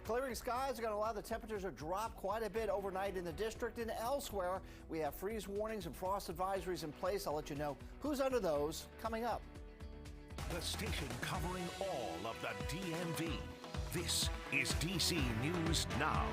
Clearing skies are going to allow the temperatures to drop quite a bit overnight in the district and elsewhere. We have freeze warnings and frost advisories in place. I'll let you know who's under those coming up. The station covering all of the DMV. This is DC News Now.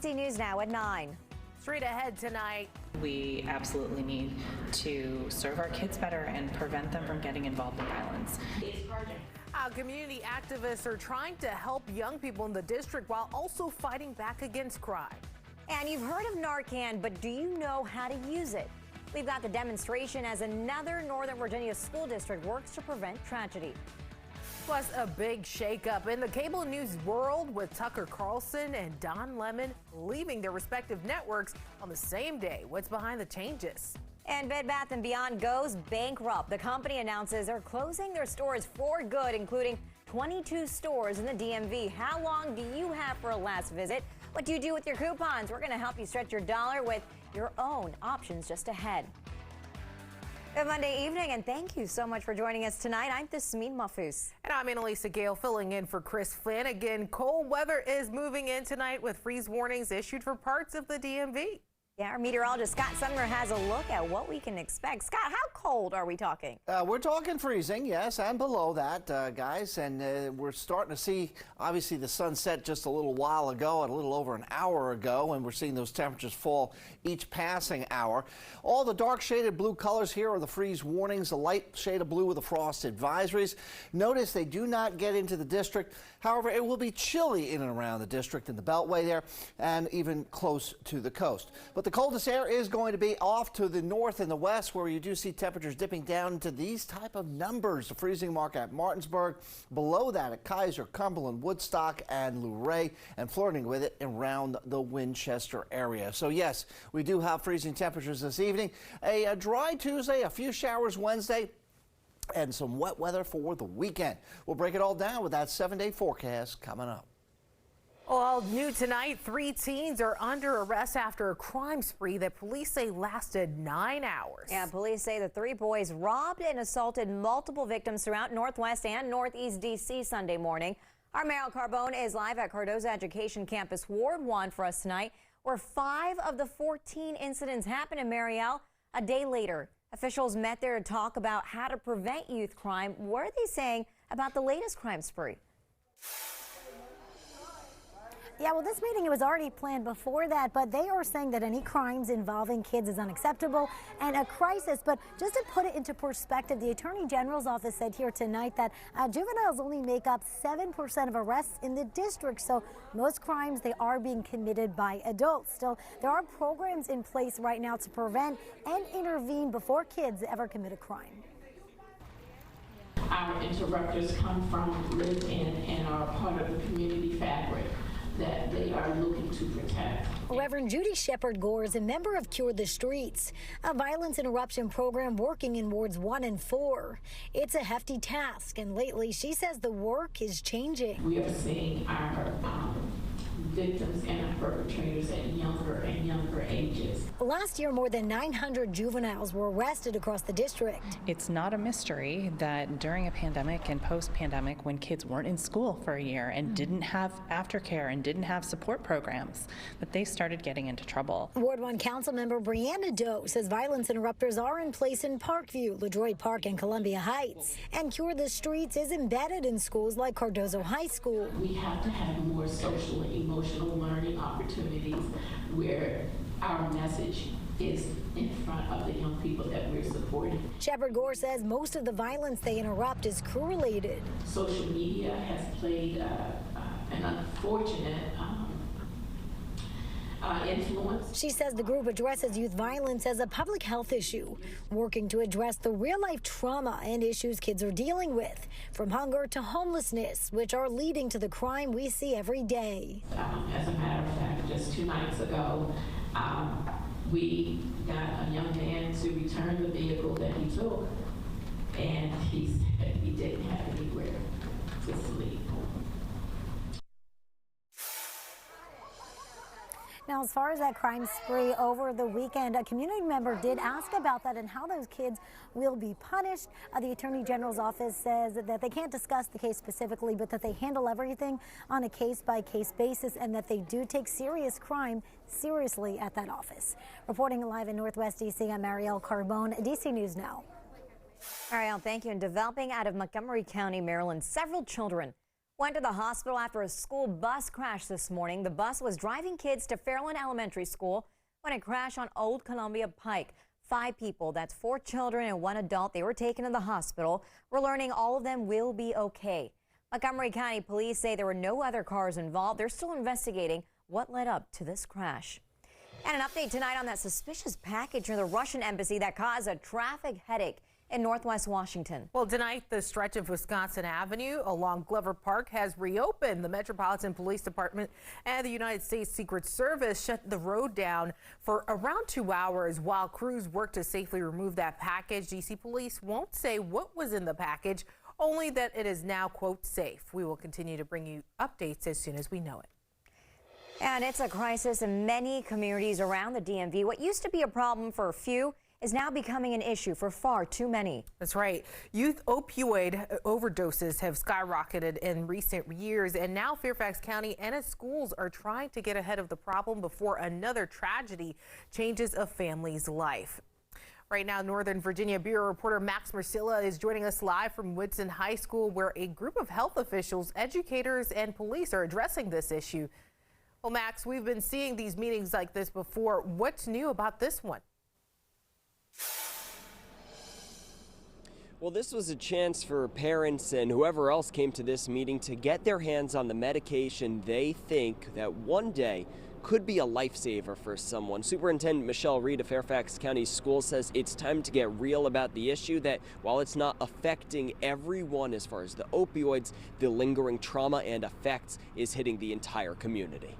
DC News Now at 9. Straight ahead tonight. We absolutely need to serve our kids better and prevent them from getting involved in violence. Community activists are trying to help young people in the district while also fighting back against crime. And you've heard of Narcan, but do you know how to use it? We've got the demonstration as another Northern Virginia school district works to prevent tragedy. Plus, a big shakeup in the cable news world with Tucker Carlson and Don Lemon leaving their respective networks on the same day. What's behind the changes? And Bed Bath & Beyond goes bankrupt. The company announces they're closing their stores for good, including 22 stores in the DMV. How long do you have for a last visit? What do you do with your coupons? We're going to help you stretch your dollar with your own options just ahead. Good Monday evening, and thank you so much for joining us tonight. I'm Tasmin Mahfouz. And I'm Annalisa Gale filling in for Chris Flanagan. Cold weather is moving in tonight with freeze warnings issued for parts of the DMV. Yeah, our meteorologist Scott Sumner has a look at what we can expect. Scott, how cold are we talking? We're talking freezing, yes, and below that, guys. And we're starting to see, obviously, the sun set just a little while ago, a little over an hour ago, and we're seeing those temperatures fall each passing hour. All the dark shaded blue colors here are the freeze warnings, the light shade of blue with the frost advisories. Notice they do not get into the district. However, it will be chilly in and around the district and the Beltway there, and even close to the coast. But the coldest air is going to be off to the north and the west, where you do see temperatures dipping down into these type of numbers. The freezing mark at Martinsburg, below that at Kaiser, Cumberland, Woodstock, and Luray, and flirting with it around the Winchester area. So yes, we do have freezing temperatures this evening. A dry Tuesday, a few showers Wednesday, and some wet weather for the weekend. We'll break it all down with that 7-day forecast coming up. All new tonight, 3 teens are under arrest after a crime spree that police say lasted 9 hours. Yeah, police say the 3 boys robbed and assaulted multiple victims throughout Northwest and Northeast D.C. Sunday morning. Our Meryl Carbone is live at Cardozo Education Campus, Ward 1 for us tonight, where 5 of the 14 incidents happened in Mariel. A day later, officials met there to talk about how to prevent youth crime. What are they saying about the latest crime spree? Yeah, well, this meeting, it was already planned before that, but they are saying that any crimes involving kids is unacceptable and a crisis. But just to put it into perspective, the Attorney General's office said here tonight that juveniles only make up 7% of arrests in the district. So most crimes, they are being committed by adults. Still, there are programs in place right now to prevent and intervene before kids ever commit a crime. Our interrupters come from, live in, and are part of the community fabric that they are looking to protect. Reverend Judy Shepard-Gore is a member of Cure the Streets, a violence interruption program working in wards 1 and 4. It's a hefty task, and lately she says the work is changing. We are seeing our victims and our perpetrators at younger and younger ages. Last year, more than 900 juveniles were arrested across the district. It's not a mystery that during a pandemic and post-pandemic, when kids weren't in school for a year and didn't have aftercare and didn't have support programs, that they started getting into trouble. Ward 1 Council member Brianna Doe says violence interrupters are in place in Parkview, LaDroit Park, and Columbia Heights. And Cure the Streets is embedded in schools like Cardozo High School. We have to have more social and emotional learning opportunities where our message is in front of the young people that we're supporting. Shepard-Gore says most of the violence they interrupt is crew-related. Social media has played an unfortunate influence. She says the group addresses youth violence as a public health issue, working to address the real-life trauma and issues kids are dealing with, from hunger to homelessness, which are leading to the crime we see every day. As a matter of fact, just 2 nights ago, we got a young man to return the vehicle that he took, and he said he didn't have anywhere to sleep. Now, Now, as far as that crime spree over the weekend, a community member did ask about that and how those kids will be punished. The Attorney General's office says that they can't discuss the case specifically, but that they handle everything on a case-by-case basis and that they do take serious crime seriously at that office. Reporting live in Northwest D.C., I'm Marielle Carbone, D.C. News Now. Ariel, thank you. And developing out of Montgomery County, Maryland, several children went to the hospital after a school bus crashed this morning. The bus was driving kids to Fairland Elementary School when it crashed on Old Columbia Pike. 5 people, that's 4 children and 1 adult, they were taken to the hospital. We're learning all of them will be okay. Montgomery County police say there were no other cars involved. They're still investigating what led up to this crash. And an update tonight on that suspicious package near the Russian embassy that caused a traffic headache in Northwest Washington. Well, tonight, the stretch of Wisconsin Avenue along Glover Park has reopened. The Metropolitan Police Department and the United States Secret Service shut the road down for around 2 hours while crews worked to safely remove that package. DC police won't say what was in the package, only that it is now, quote, safe. We will continue to bring you updates as soon as we know it. And it's a crisis in many communities around the DMV. What used to be a problem for a few is now becoming an issue for far too many. That's right. Youth opioid overdoses have skyrocketed in recent years, and now Fairfax County and its schools are trying to get ahead of the problem before another tragedy changes a family's life. Right now, Northern Virginia Bureau reporter Max Marcilla is joining us live from Woodson High School, where a group of health officials, educators, and police are addressing this issue. Well, Max, we've been seeing these meetings like this before. What's new about this one? Well, this was a chance for parents and whoever else came to this meeting to get their hands on the medication they think that one day could be a lifesaver for someone. Superintendent Michelle Reed of Fairfax County Schools says it's time to get real about the issue, that while it's not affecting everyone as far as the opioids, the lingering trauma and effects is hitting the entire community.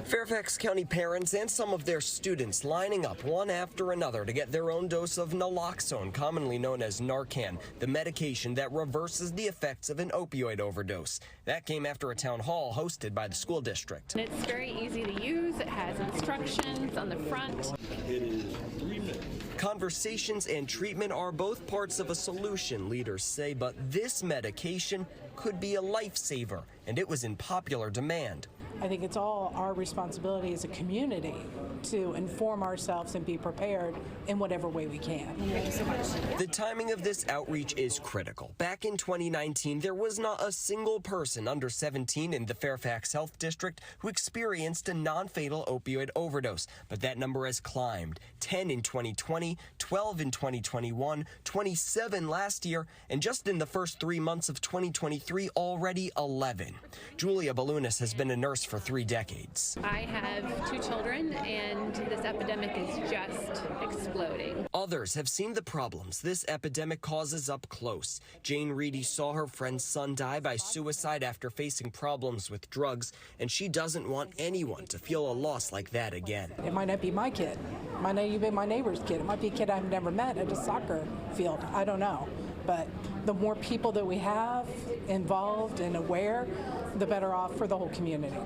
Fairfax County parents and some of their students lining up one after another to get their own dose of Naloxone, commonly known as Narcan, the medication that reverses the effects of an opioid overdose. That came after a town hall hosted by the school district. It's very easy to use. It has instructions on the front. It is 3 minutes. Conversations and treatment are both parts of a solution, leaders say, but this medication could be a lifesaver, and it was in popular demand. I think it's all our responsibility as a community to inform ourselves and be prepared in whatever way we can. Thank you so much. The timing of this outreach is critical. Back in 2019, there was not a single person under 17 in the Fairfax Health District who experienced a non-fatal opioid overdose, but that number has climbed. 10 in 2020, 12 in 2021, 27 last year, and just in the first 3 months of 2023, already 11. Julia Balunas has been a nurse for 3 decades. I have 2 children, and this epidemic is just exploding. Others have seen the problems this epidemic causes up close. Jane Reedy saw her friend's son die by suicide after facing problems with drugs, and she doesn't want anyone to feel a loss like that again. It might not be my kid. It might not even be my neighbor's kid. It might be a kid I've never met at a soccer field. I don't know. But the more people that we have involved and aware, the better off for the whole community.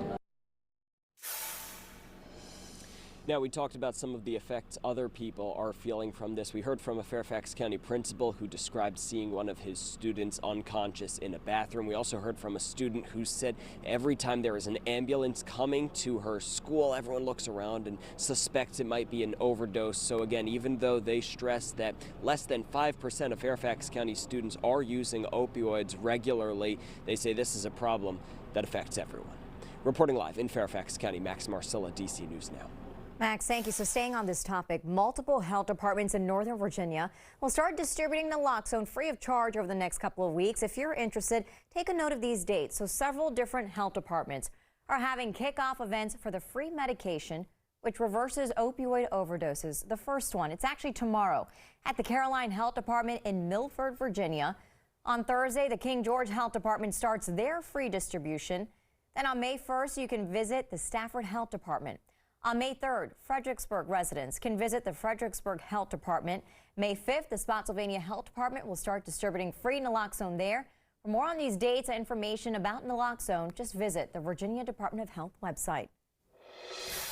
Now, we talked about some of the effects other people are feeling from this. We heard from a Fairfax County principal who described seeing one of his students unconscious in a bathroom. We also heard from a student who said every time there is an ambulance coming to her school, everyone looks around and suspects it might be an overdose. So again, even though they stress that less than 5% of Fairfax County students are using opioids regularly, they say this is a problem that affects everyone. Reporting live in Fairfax County, Max Marcilla, DC News Now. Max, thank you. So staying on this topic, multiple health departments in Northern Virginia will start distributing naloxone free of charge over the next couple of weeks. If you're interested, take a note of these dates. So several different health departments are having kickoff events for the free medication, which reverses opioid overdoses. The first one, it's actually tomorrow at the Caroline Health Department in Milford, Virginia. On Thursday, the King George Health Department starts their free distribution. Then on May 1st, you can visit the Stafford Health Department. On May 3rd, Fredericksburg residents can visit the Fredericksburg Health Department. May 5th, the Spotsylvania Health Department will start distributing free naloxone there. For more on these dates and information about naloxone, just visit the Virginia Department of Health website.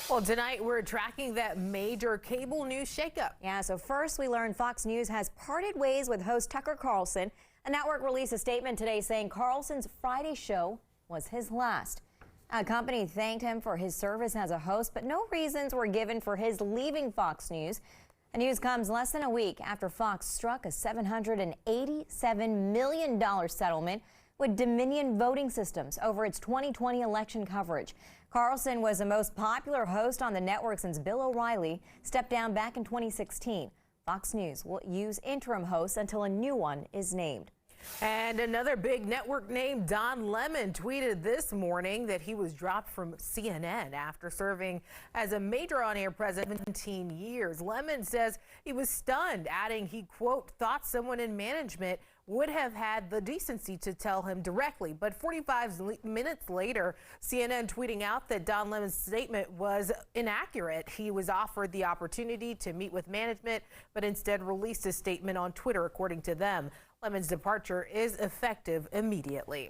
Well, tonight we're tracking that major cable news shakeup. Yeah, so first we learned Fox News has parted ways with host Tucker Carlson. The network released a statement today saying Carlson's Friday show was his last. A company thanked him for his service as a host, but no reasons were given for his leaving Fox News. The news comes less than a week after Fox struck a $787 million settlement with Dominion Voting Systems over its 2020 election coverage. Carlson was the most popular host on the network since Bill O'Reilly stepped down back in 2016. Fox News will use interim hosts until a new one is named. And another big network name, Don Lemon, tweeted this morning that he was dropped from CNN after serving as a major on-air president for 17 years. Lemon says he was stunned, adding he, quote, thought someone in management would have had the decency to tell him directly. But 45 minutes later, CNN tweeting out that Don Lemon's statement was inaccurate. He was offered the opportunity to meet with management, but instead released a statement on Twitter, according to them. Lemon's departure is effective immediately.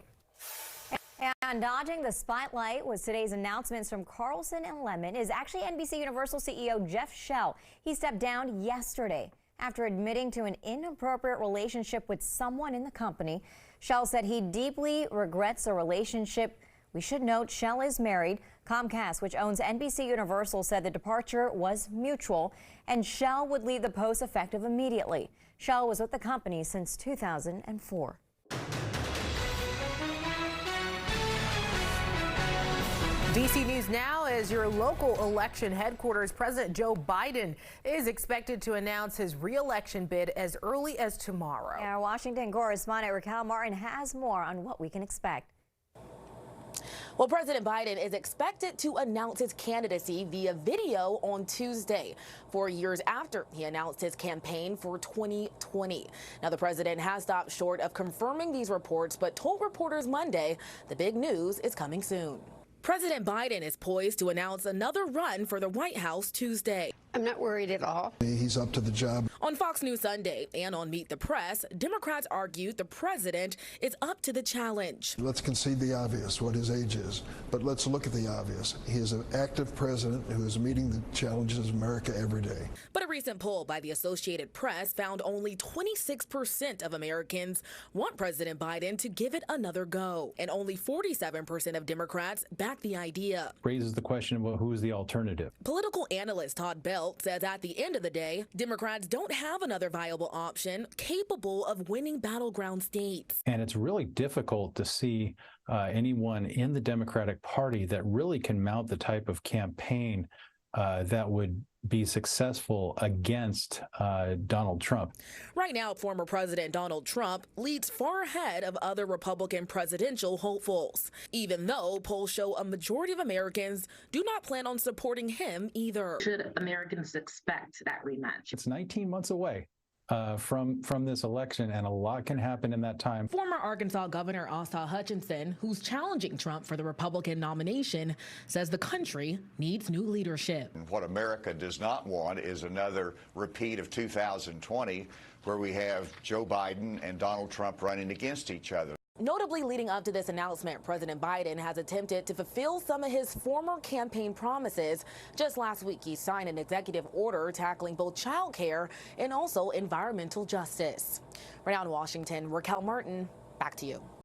And dodging the spotlight was today's announcements from Carlson and Lemon is actually NBC Universal CEO Jeff Shell. He stepped down yesterday after admitting to an inappropriate relationship with someone in the company. Shell said he deeply regrets the relationship. We should note Shell is married. Comcast, which owns NBC Universal, said the departure was mutual and Shell would leave the post effective immediately. Shell was with the company since 2004. DC News now, as your local election headquarters, President Joe Biden is expected to announce his re-election bid as early as tomorrow. Our Washington correspondent Raquel Martin has more on what we can expect. Well, President Biden is expected to announce his candidacy via video on Tuesday, 4 years after he announced his campaign for 2020. Now, the president has stopped short of confirming these reports, but told reporters Monday the big news is coming soon. President Biden is poised to announce another run for the White House Tuesday. I'm not worried at all. He's up to the job. On Fox News Sunday and on Meet the Press, Democrats argued the president is up to the challenge. Let's concede the obvious, what his age is, but let's look at the obvious. He is an active president who is meeting the challenges of America every day. But a recent poll by the Associated Press found only 26% of Americans want President Biden to give it another go, and only 47% of Democrats back the idea. Raises the question, well, who is the alternative? Political analyst Todd Bell says at the end of the day, Democrats don't have another viable option capable of winning battleground states. And it's really difficult to see anyone in the Democratic Party that really can mount the type of campaign that would be successful against Donald Trump. Right now, former President Donald Trump leads far ahead of other Republican presidential hopefuls, even though polls show a majority of Americans do not plan on supporting him either. Should Americans expect that rematch? It's 19 months away from this election, and a lot can happen in that time. Former Arkansas Governor Asa Hutchinson, who's challenging Trump for the Republican nomination, says the country needs new leadership. What America does not want is another repeat of 2020, where we have Joe Biden and Donald Trump running against each other. Notably, leading up to this announcement, President Biden has attempted to fulfill some of his former campaign promises. Just last week, he signed an executive order tackling both child care and also environmental justice. Right now in Washington, Raquel Martin, back to you.